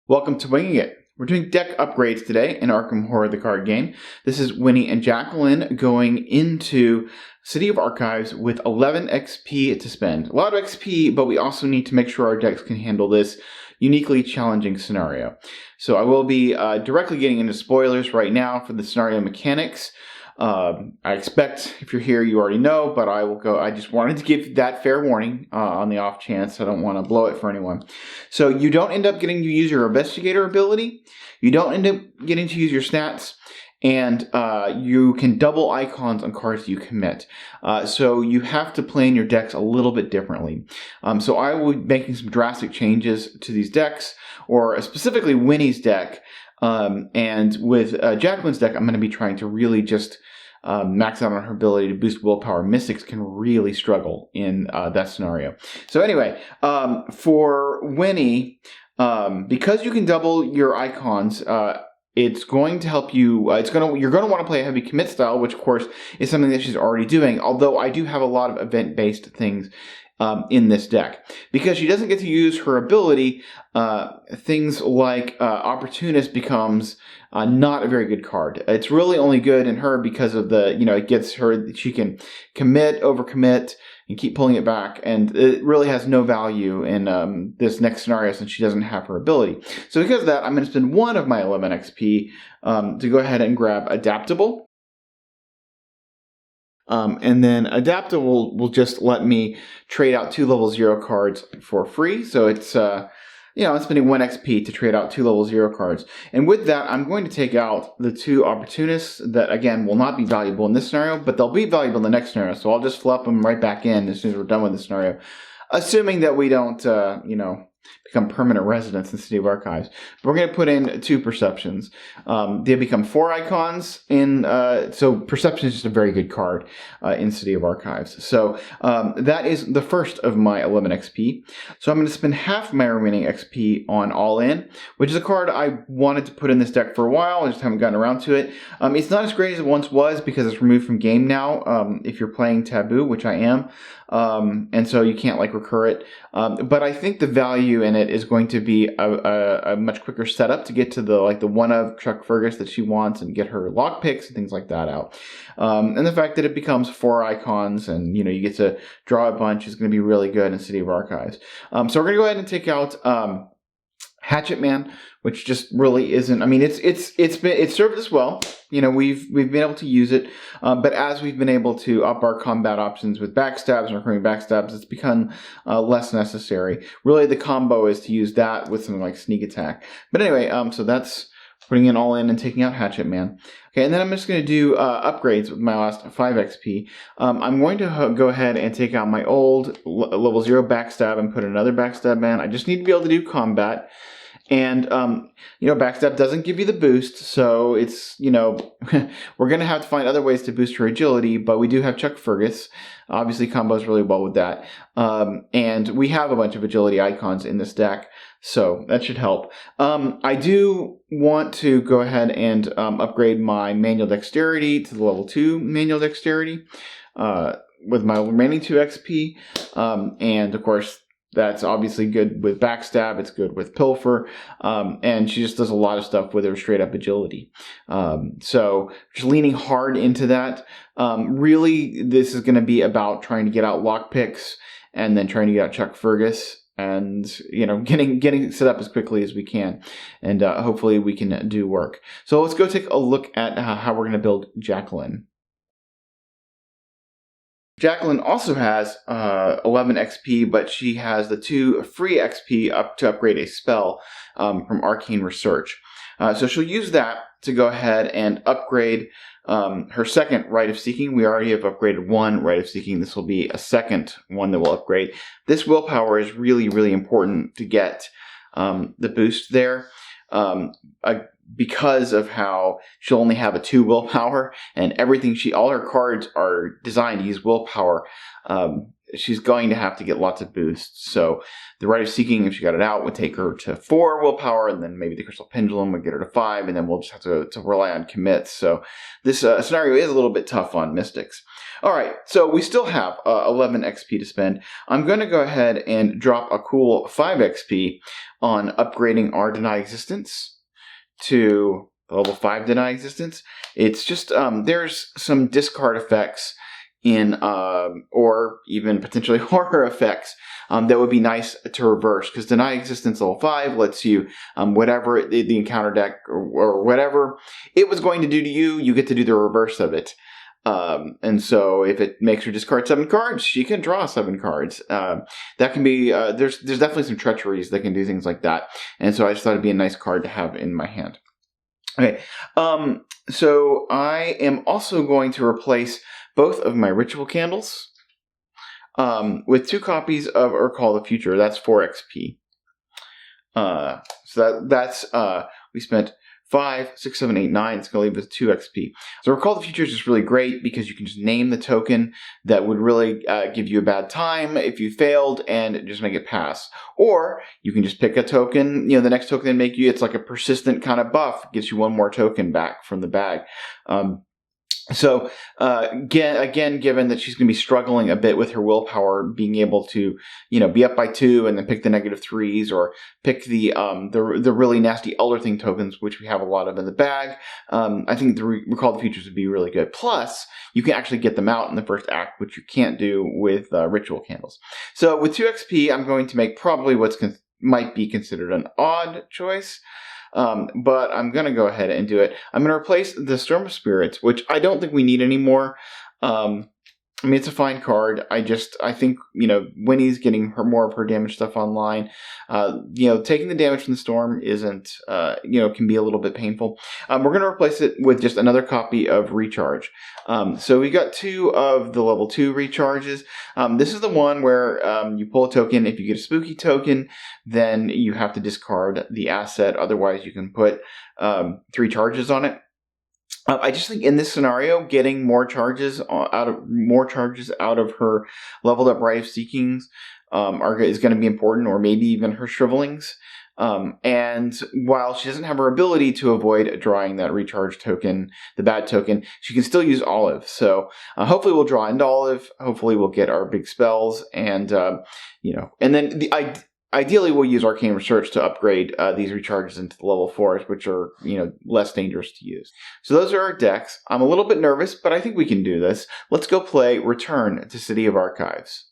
Welcome to Winging It. We're doing deck upgrades today in Arkham Horror the card game. This is Winnie and Jacqueline going into City of Archives with 11 XP to spend. A lot of XP, but we also need to make sure our decks can handle this uniquely challenging scenario. So I will be directly getting into spoilers right now for the scenario mechanics. I expect if you're here you already know, but I will go. I just wanted to give that fair warning on the off chance. I don't want to blow it for anyone. So you don't end up getting to use your investigator ability. You don't end up getting to use your stats. And you can double icons on cards you commit. So you have to plan your decks a little bit differently. So I will be making some drastic changes to these decks, or specifically Winnie's deck. And with Jacqueline's deck, I'm going to be trying to really just max out on her ability to boost willpower. Mystics can really struggle in that scenario. So anyway, for Winnie, because you can double your icons, it's going to help you. You're going to want to play a heavy commit style, which of course is something that she's already doing. Although I do have a lot of event-based things in this deck, because she doesn't get to use her ability. Things like Opportunist becomes not a very good card. It's really only good in her because of the, it gets her, she can commit, overcommit, and keep pulling it back, and it really has no value in this next scenario since she doesn't have her ability. So because of that, I'm going to spend one of my 11 XP to go ahead and grab Adaptable. And then Adaptable will just let me trade out 2 level 0 cards for free. So it's, I'm spending 1 XP to trade out 2 level 0 cards. And with that, I'm going to take out the 2 Opportunists that, again, will not be valuable in this scenario, but they'll be valuable in the next scenario. So I'll just flop them right back in as soon as we're done with the scenario, assuming that we don't, become permanent residents in City of Archives. But we're going to put in 2 Perceptions. They become 4 icons so Perception is just a very good card in City of Archives. So that is the first of my 11 XP. So I'm going to spend half my remaining XP on All In, which is a card I wanted to put in this deck for a while. I just haven't gotten around to it. It's not as great as it once was because it's removed from game now if you're playing Taboo, which I am. And so you can't recur it. But I think the value in it is going to be a much quicker setup to get to the one of Chuck Fergus that she wants and get her lockpicks and things like that out. And the fact that it becomes 4 icons and you get to draw a bunch is going to be really good in City of Archives. So we're going to go ahead and take out Hatchet Man, which just really isn't. I mean, it's served us well. We've been able to use it, but as we've been able to up our combat options with backstabs and recurring backstabs, it's become less necessary. Really, the combo is to use that with something like Sneak Attack. But anyway, so that's putting it all in and taking out Hatchet Man. Okay, and then I'm just going to do upgrades with my last 5 XP. I'm going to go ahead and take out my old level 0 backstab and put another backstab man. I just need to be able to do combat. And, backstab doesn't give you the boost, so it's, we're going to have to find other ways to boost her agility, but we do have Chuck Fergus. Obviously, combos really well with that. And we have a bunch of agility icons in this deck, so that should help. I do want to go ahead and upgrade my manual dexterity to the level 2 manual dexterity with my remaining 2 XP. And, of course, that's obviously good with backstab. It's good with pilfer. And she just does a lot of stuff with her straight up agility. So just leaning hard into that. Really, this is going to be about trying to get out lockpicks and then trying to get out Chuck Fergus and, getting set up as quickly as we can. And hopefully we can do work. So let's go take a look at how we're going to build Jacqueline. Jacqueline also has 11 XP, but she has the 2 free XP up to upgrade a spell from Arcane Research. So she'll use that to go ahead and upgrade her second Rite of Seeking. We already have upgraded 1 Rite of Seeking. This will be a second one that we'll upgrade. This willpower is really, really important to get the boost there. Because of how she'll only have a 2 willpower and all her cards are designed to use willpower. she's going to have to get lots of boosts. So the Rite of Seeking, if she got it out, would take her to 4 willpower, and then maybe the Crystal Pendulum would get her to 5, and then we'll just have to rely on commits. So this scenario is a little bit tough on Mystics. All right, so we still have 11 XP to spend. I'm going to go ahead and drop a cool 5 XP on upgrading our Deny Existence to level 5 Deny Existence. It's just, there's some discard effects in, or even potentially horror effects that would be nice to reverse, because Deny Existence level 5 lets you, whatever the encounter deck or whatever it was going to do to you, you get to do the reverse of it. And so if it makes her discard 7 cards, she can draw 7 cards. That can be, there's definitely some treacheries that can do things like that. And so I just thought it'd be a nice card to have in my hand. Okay, so I am also going to replace both of my ritual candles with 2 copies of Recall the Future. That's 4 XP. So that's we spent 5, 6, 7, 8, 9. It's going to leave us 2 XP. So Recall the Future is just really great because you can just name the token that would really give you a bad time if you failed and just make it pass. Or you can just pick a token, the next token they make you, it's like a persistent kind of buff, gets you 1 more token back from the bag. So, again, given that she's going to be struggling a bit with her willpower, being able to, be up by 2 and then pick the -3s, or pick the really nasty Elder Thing tokens, which we have a lot of in the bag, I think the Recall the Futures would be really good. Plus, you can actually get them out in the first act, which you can't do with ritual candles. So, with 2 XP, I'm going to make probably what's might be considered an odd choice. But I'm going to go ahead and do it. I'm going to replace the Storm of Spirits, which I don't think we need anymore. It's a fine card. I think, Winnie's getting more of her damage stuff online. Taking the damage from the Storm isn't, can be a little bit painful. We're going to replace it with just another copy of Recharge. So we got 2 of the level 2 recharges. This is the one where you pull a token. If you get a spooky token, then you have to discard the asset. Otherwise, you can put 3 charges on it. I just think in this scenario, getting more charges out of her leveled up Rite of Seekings is going to be important, or maybe even her Shrivelings. And while she doesn't have her ability to avoid drawing that recharge token, the bad token, she can still use Olive. So hopefully we'll draw into Olive. Hopefully we'll get our big spells, and and then ideally, we'll use Arcane Research to upgrade these recharges into the level 4s, which are, less dangerous to use. So those are our decks. I'm a little bit nervous, but I think we can do this. Let's go play Return to City of Archives.